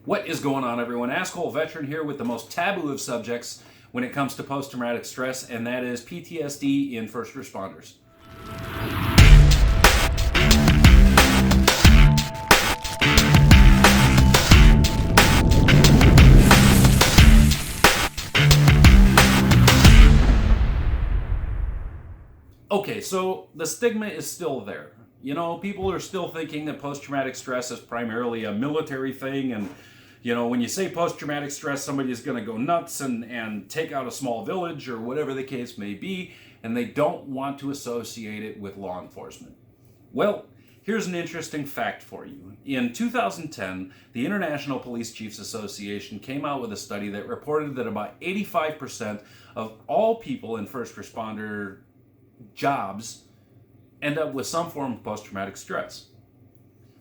What is going on, everyone? Asshole Veteran here with the most taboo of subjects when it comes to post-traumatic stress, and that is PTSD in first responders. Okay, so the stigma is still there. You know, people are still thinking that post-traumatic stress is primarily a military thing, and when you say post-traumatic stress, somebody is going to go nuts and take out a small village or whatever the case may be, and they don't want to associate it with law enforcement. Well, here's an interesting fact for you. In 2010, the International Police Chiefs Association came out with a study that reported that about 85% of all people in first responder jobs end up with some form of post-traumatic stress.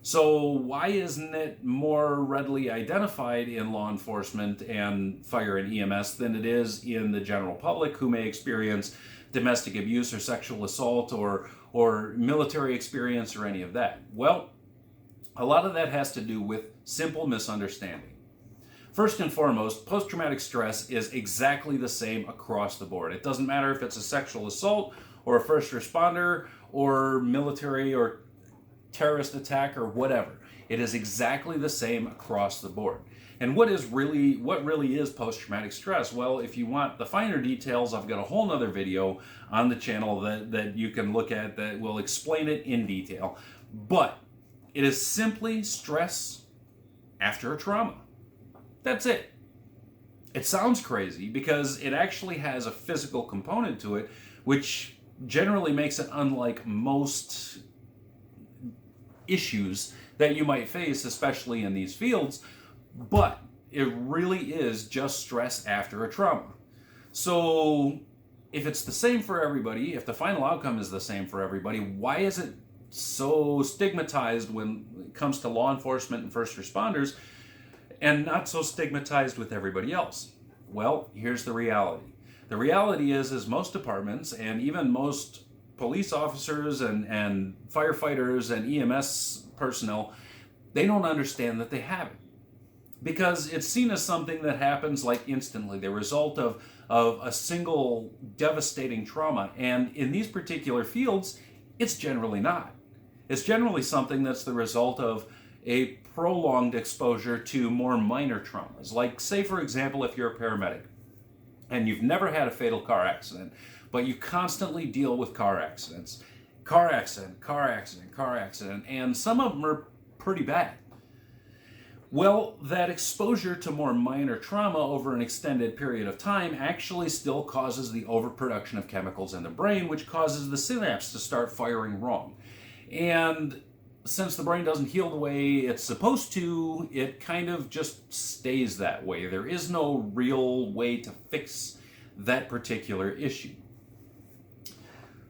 So why isn't it more readily identified in law enforcement and fire and EMS than it is in the general public who may experience domestic abuse or sexual assault or military experience or any of that? Well, a lot of that has to do with simple misunderstanding. First and foremost, post-traumatic stress is exactly the same across the board. It doesn't matter if it's a sexual assault or a first responder or military or terrorist attack or whatever. It is exactly the same across the board. And what really is post-traumatic stress? Well, if you want the finer details, I've got a whole nother video on the channel that you can look at that will explain it in detail. But it is simply stress after a trauma. That's it. It sounds crazy because it actually has a physical component to it, which generally makes it unlike most issues that you might face, especially in these fields, but it really is just stress after a trauma. So if it's the same for everybody, if the final outcome is the same for everybody, why is it so stigmatized when it comes to law enforcement and first responders and not so stigmatized with everybody else? Well, here's the reality. The reality is most departments and even most police officers and firefighters and EMS personnel, they don't understand that they have it. Because it's seen as something that happens like instantly, the result of a single devastating trauma. And in these particular fields, it's generally not. It's generally something that's the result of a prolonged exposure to more minor traumas. Like, say, for example, if you're a paramedic and you've never had a fatal car accident, but you constantly deal with car accidents. Car accident, and some of them are pretty bad. Well, that exposure to more minor trauma over an extended period of time actually still causes the overproduction of chemicals in the brain, which causes the synapse to start firing wrong. And since the brain doesn't heal the way it's supposed to, it kind of just stays that way. There is no real way to fix that particular issue.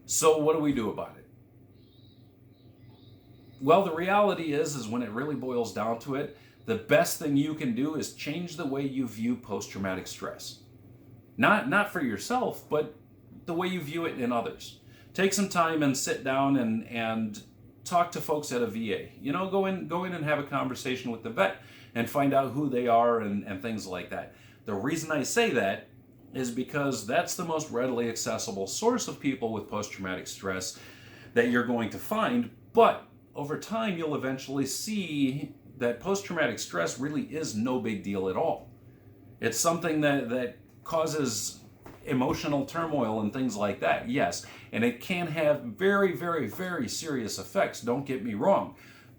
So what do we do about it? Well, the reality is when it really boils down to it, the best thing you can do is change the way you view post-traumatic stress. Not for yourself, but the way you view it in others. Take some time and sit down and talk to folks at a VA. Go in and have a conversation with the vet and find out who they are and things like that. The reason I say that is because that's the most readily accessible source of people with post-traumatic stress that you're going to find. But over time, you'll eventually see that post-traumatic stress really is no big deal at all. It's something that causes emotional turmoil and things like that, yes. And it can have very, very, very serious effects, don't get me wrong.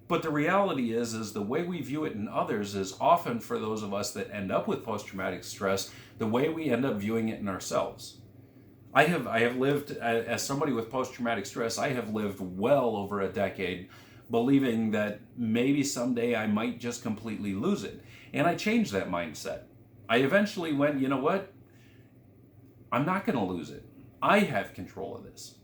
But the reality is the way we view it in others is often, for those of us that end up with post-traumatic stress, the way we end up viewing it in ourselves. I have lived, as somebody with post-traumatic stress, I have lived well over a decade believing that maybe someday I might just completely lose it. And I changed that mindset. I eventually went, you know what? I'm not going to lose it. I have control of this.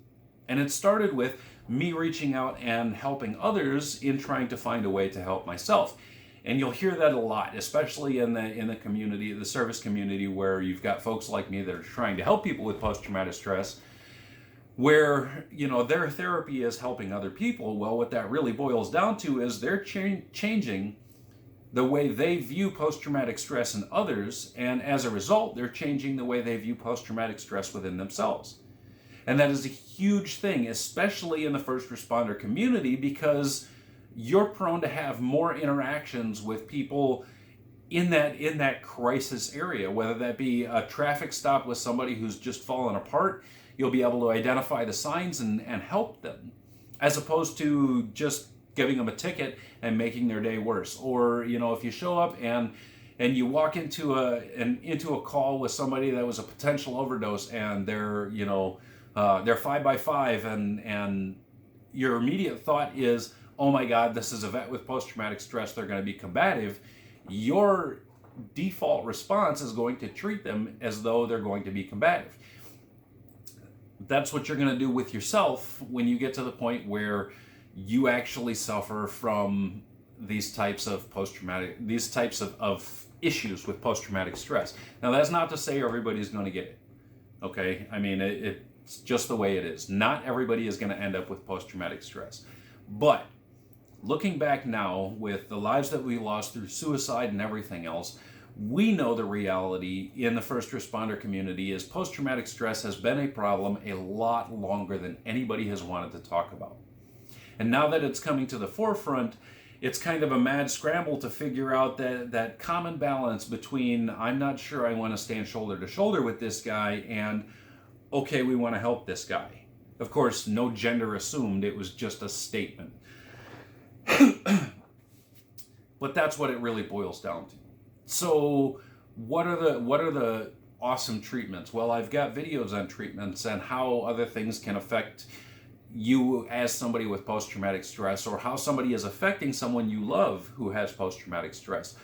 And it started with me reaching out and helping others in trying to find a way to help myself. And you'll hear that a lot, especially in the community, the service community, where you've got folks like me that are trying to help people with post-traumatic stress, where their therapy is helping other people. Well, what that really boils down to is they're changing the way they view post-traumatic stress in others, and as a result, they're changing the way they view post-traumatic stress within themselves. And that is a huge thing, especially in the first responder community, because you're prone to have more interactions with people in that crisis area, whether that be a traffic stop with somebody who's just fallen apart. You'll be able to identify the signs and help them, as opposed to just giving them a ticket and making their day worse. Or, you know, if you show up and you walk into a call with somebody that was a potential overdose, and they're, you know, they're 5x5, and your immediate thought is, oh my God, this is a vet with post-traumatic stress, they're going to be combative. Your default response is going to treat them as though they're going to be combative. That's what you're going to do with yourself when you get to the point where you actually suffer from these types of issues with post-traumatic stress. Now, that's not to say everybody's going to get it. Okay? I mean, it's just the way it is. Not everybody is going to end up with post-traumatic stress. But looking back now, with the lives that we lost through suicide and everything else, we know the reality in the first responder community is post-traumatic stress has been a problem a lot longer than anybody has wanted to talk about. And now that it's coming to the forefront, it's kind of a mad scramble to figure out that common balance between, I'm not sure I want to stand shoulder to shoulder with this guy, and okay, we want to help this guy. Of course, no gender assumed, it was just a statement. But that's what it really boils down to. So what are the awesome treatments? Well, I've got videos on treatments and how other things can affect you as somebody with post-traumatic stress, or how somebody is affecting someone you love who has post-traumatic stress.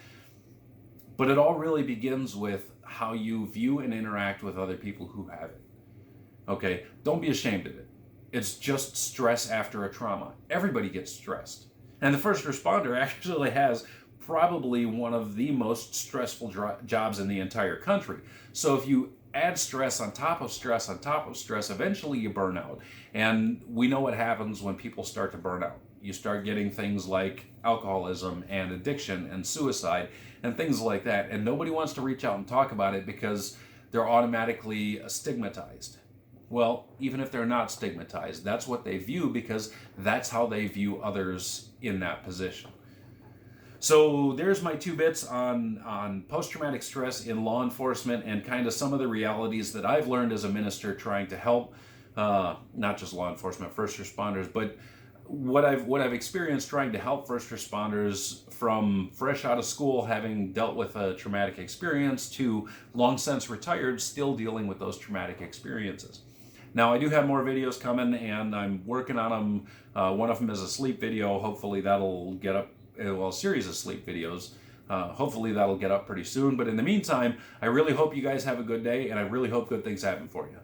But it all really begins with how you view and interact with other people who have it. Okay, don't be ashamed of it. It's just stress after a trauma. Everybody gets stressed. And the first responder actually has probably one of the most stressful jobs in the entire country. So if you add stress on top of stress on top of stress, eventually you burn out. And we know what happens when people start to burn out. You start getting things like alcoholism and addiction and suicide and things like that. And nobody wants to reach out and talk about it because they're automatically stigmatized. Well, even if they're not stigmatized, that's what they view, because that's how they view others in that position. So there's my 2 bits on post-traumatic stress in law enforcement, and kind of some of the realities that I've learned as a minister trying to help, not just law enforcement, first responders, but what I've experienced trying to help first responders from fresh out of school, having dealt with a traumatic experience, to long since retired, still dealing with those traumatic experiences. Now, I do have more videos coming, and I'm working on them. One of them is a sleep video. Hopefully that'll get up, well, a series of sleep videos. Hopefully that'll get up pretty soon. But in the meantime, I really hope you guys have a good day, and I really hope good things happen for you.